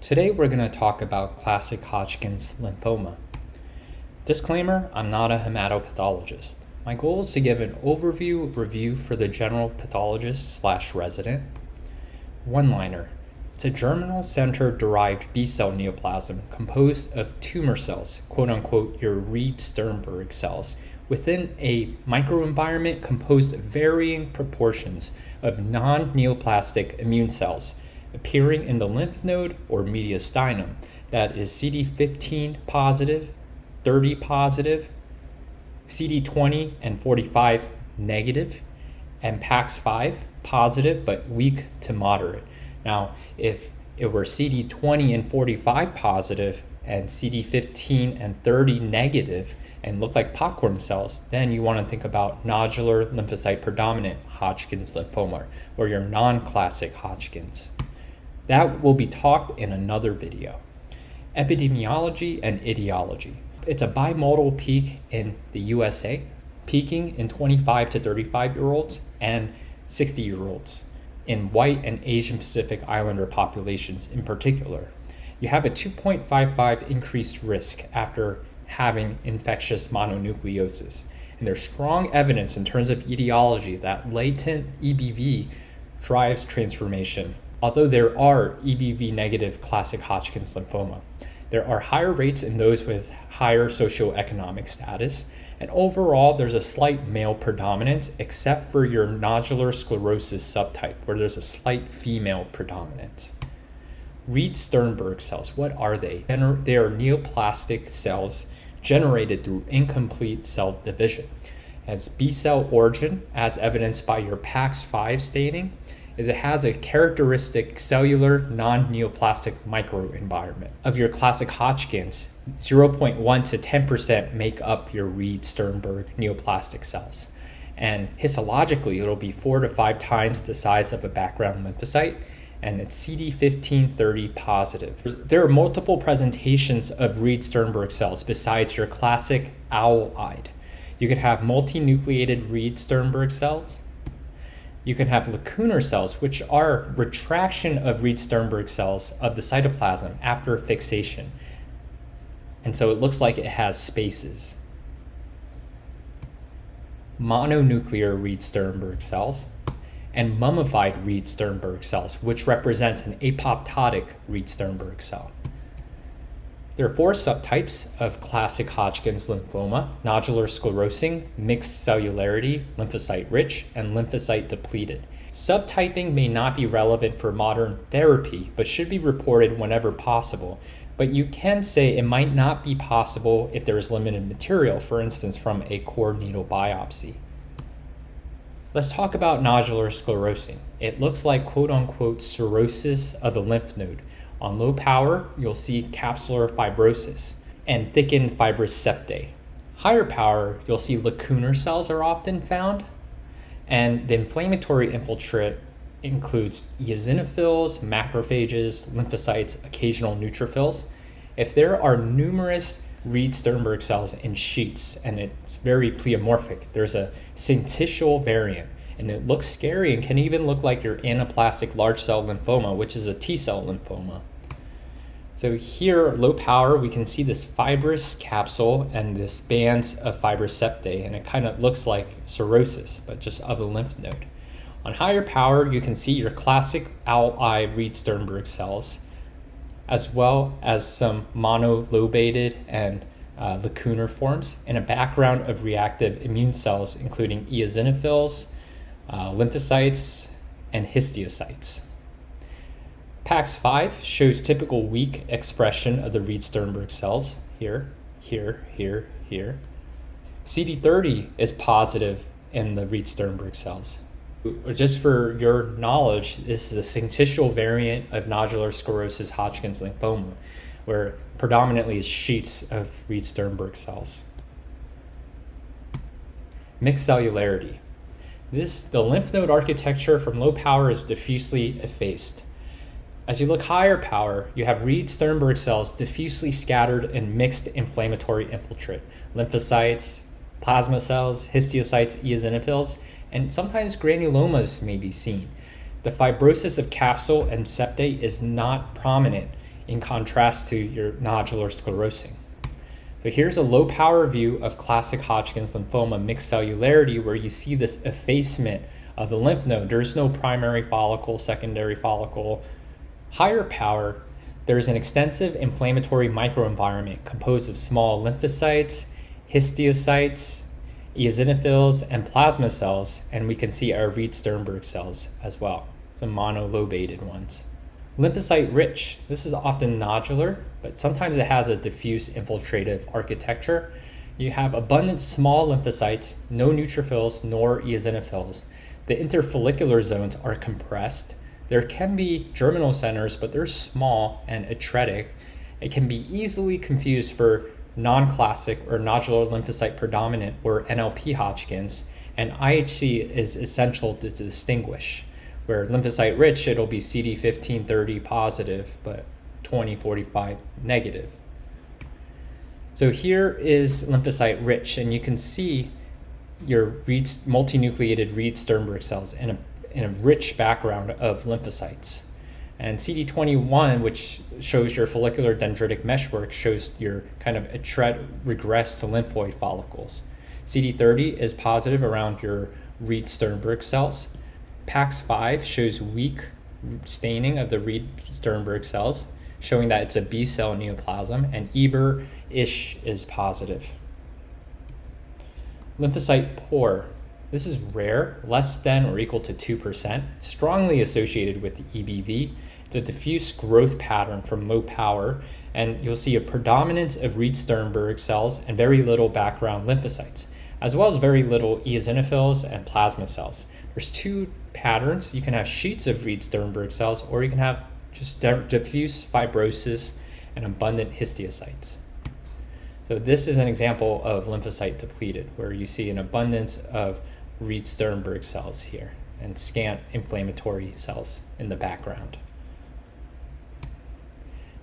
Today we're going to talk about classic Hodgkin's lymphoma. Disclaimer, I'm not a hematopathologist. My goal is to give an overview review for the general pathologist/resident. One-liner. It's a germinal center-derived B-cell neoplasm composed of tumor cells, quote-unquote your Reed-Sternberg cells, within a microenvironment composed of varying proportions of non-neoplastic immune cells appearing in the lymph node or mediastinum that is CD15 positive, 30 positive, CD20 and 45 negative, and PAX5 positive but weak to moderate. Now, if it were CD20 and 45 positive and CD15 and 30 negative and look like popcorn cells, then you want to think about nodular lymphocyte predominant Hodgkin's lymphoma or your non-classic Hodgkin's. That will be talked in another video. Epidemiology and etiology. It's a bimodal peak in the USA, peaking in 25 to 35-year-olds and 60-year-olds in white and Asian Pacific Islander populations in particular. You have a 2.55 increased risk after having infectious mononucleosis. And there's strong evidence in terms of etiology that latent EBV drives transformation. Although there are EBV negative classic Hodgkin's lymphoma, there are higher rates in those with higher socioeconomic status, and overall there's a slight male predominance except for your nodular sclerosis subtype, where there's a slight female predominance. Reed-Sternberg cells, what are they? They are neoplastic cells generated through incomplete cell division. As B-cell origin, as evidenced by your PAX5 staining, is it has a characteristic cellular non-neoplastic microenvironment. Of your classic Hodgkin's, 0.1 to 10% make up your Reed-Sternberg neoplastic cells. And histologically, it'll be 4 to 5 times the size of a background lymphocyte, and it's CD15-30 positive. There are multiple presentations of Reed-Sternberg cells besides your classic owl-eyed. You could have multinucleated Reed-Sternberg cells. You can have lacunar cells, which are retraction of Reed-Sternberg cells of the cytoplasm after fixation. And so it looks like it has spaces. Mononuclear Reed-Sternberg cells and mummified Reed-Sternberg cells, which represents an apoptotic Reed-Sternberg cell. There are 4 subtypes of classic Hodgkin's lymphoma: nodular sclerosing, mixed cellularity, lymphocyte rich, and lymphocyte depleted. Subtyping may not be relevant for modern therapy, but should be reported whenever possible. But you can say it might not be possible if there is limited material, for instance, from a core needle biopsy. Let's talk about nodular sclerosing. It looks like quote-unquote cirrhosis of the lymph node. On low power, you'll see capsular fibrosis and thickened fibrous septae. Higher power, you'll see lacunar cells are often found, and the inflammatory infiltrate includes eosinophils, macrophages, lymphocytes, occasional neutrophils. If there are numerous Reed-Sternberg cells in sheets and it's very pleomorphic, there's a syncytial variant, and it looks scary and can even look like your anaplastic large cell lymphoma, which is a T-cell lymphoma. So here, low power, we can see this fibrous capsule and this bands of fibrous septae, and it kind of looks like cirrhosis, but just of the lymph node. On higher power, you can see your classic owl-eye Reed-Sternberg cells, as well as some monolobated and lacunar forms, and a background of reactive immune cells, including eosinophils, lymphocytes, and histiocytes. PAX5 shows typical weak expression of the Reed-Sternberg cells, here, here, here, here. CD30 is positive in the Reed-Sternberg cells. Just for your knowledge, this is a syncytial variant of nodular sclerosis Hodgkin's lymphoma, where predominantly is sheets of Reed-Sternberg cells. Mixed cellularity. The lymph node architecture from low power is diffusely effaced. As you look higher power, you have Reed-Sternberg cells diffusely scattered in mixed inflammatory infiltrate, lymphocytes, plasma cells, histiocytes, eosinophils, and sometimes granulomas may be seen. The fibrosis of capsule and septate is not prominent in contrast to your nodular sclerosing. So here's a low power view of classic Hodgkin's lymphoma mixed cellularity, where you see this effacement of the lymph node. There's no primary follicle, secondary follicle. Higher power, there's an extensive inflammatory microenvironment composed of small lymphocytes, histiocytes, eosinophils, and plasma cells, and we can see our Reed-Sternberg cells as well, some monolobated ones. Lymphocyte rich, this is often nodular, but sometimes it has a diffuse infiltrative architecture. You have abundant small lymphocytes, no neutrophils nor eosinophils. The interfollicular zones are compressed. There can be germinal centers, but they're small and atretic. It can be easily confused for non-classic or nodular lymphocyte predominant or NLP Hodgkin's, and IHC is essential to distinguish. Where lymphocyte rich, it'll be CD15-30 positive, but 20-45 negative. So here is lymphocyte rich, and you can see your multinucleated Reed-Sternberg cells in a rich background of lymphocytes. And CD21, which shows your follicular dendritic meshwork, shows your kind of regressed lymphoid follicles. CD30 is positive around your Reed-Sternberg cells. PAX5 shows weak staining of the Reed-Sternberg cells, showing that it's a B cell neoplasm, and EBER-ish is positive. Lymphocyte poor. This is rare, less than or equal to 2%, strongly associated with EBV. It's a diffuse growth pattern from low power, and you'll see a predominance of Reed-Sternberg cells and very little background lymphocytes, as well as very little eosinophils and plasma cells. There's two patterns. You can have sheets of Reed-Sternberg cells, or you can have just diffuse fibrosis and abundant histiocytes. So this is an example of lymphocyte depleted, where you see an abundance of Reed-Sternberg cells here and scant inflammatory cells in the background.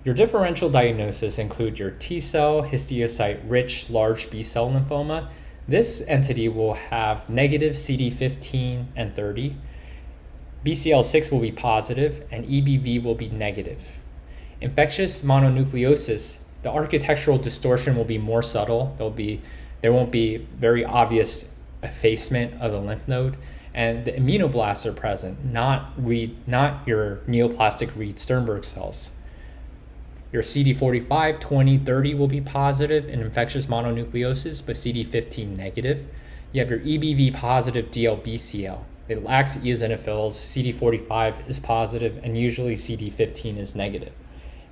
Your differential diagnosis include your T cell, histiocyte-rich large B cell lymphoma. This entity will have negative CD15 and 30. BCL6 will be positive, and EBV will be negative. Infectious mononucleosis, the architectural distortion will be more subtle. There won't be very obvious effacement of the lymph node, and the immunoblasts are present, not your neoplastic Reed-Sternberg cells. Your CD45, 20, 30 will be positive in infectious mononucleosis, but CD15 negative. You have your EBV positive DLBCL. It lacks eosinophils, CD45 is positive, and usually CD15 is negative.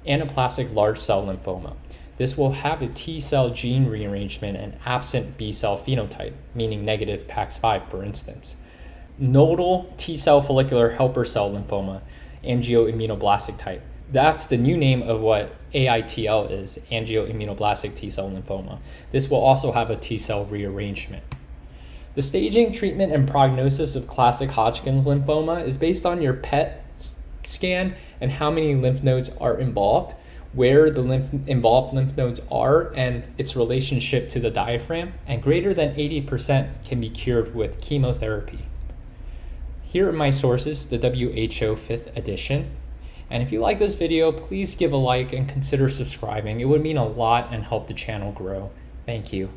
Anaplastic large cell lymphoma. This will have a T cell gene rearrangement and absent B cell phenotype, meaning negative PAX5, for instance. Nodal T cell follicular helper cell lymphoma, angioimmunoblastic type. That's the new name of what AITL is, angioimmunoblastic T cell lymphoma. This will also have a T cell rearrangement. The staging, treatment, and prognosis of classic Hodgkin's lymphoma is based on your PET scan and how many lymph nodes are involved, where the involved lymph nodes are, and its relationship to the diaphragm, and greater than 80% can be cured with chemotherapy. Here are my sources, the WHO 5th edition. And if you like this video, please give a like and consider subscribing. It would mean a lot and help the channel grow. Thank you.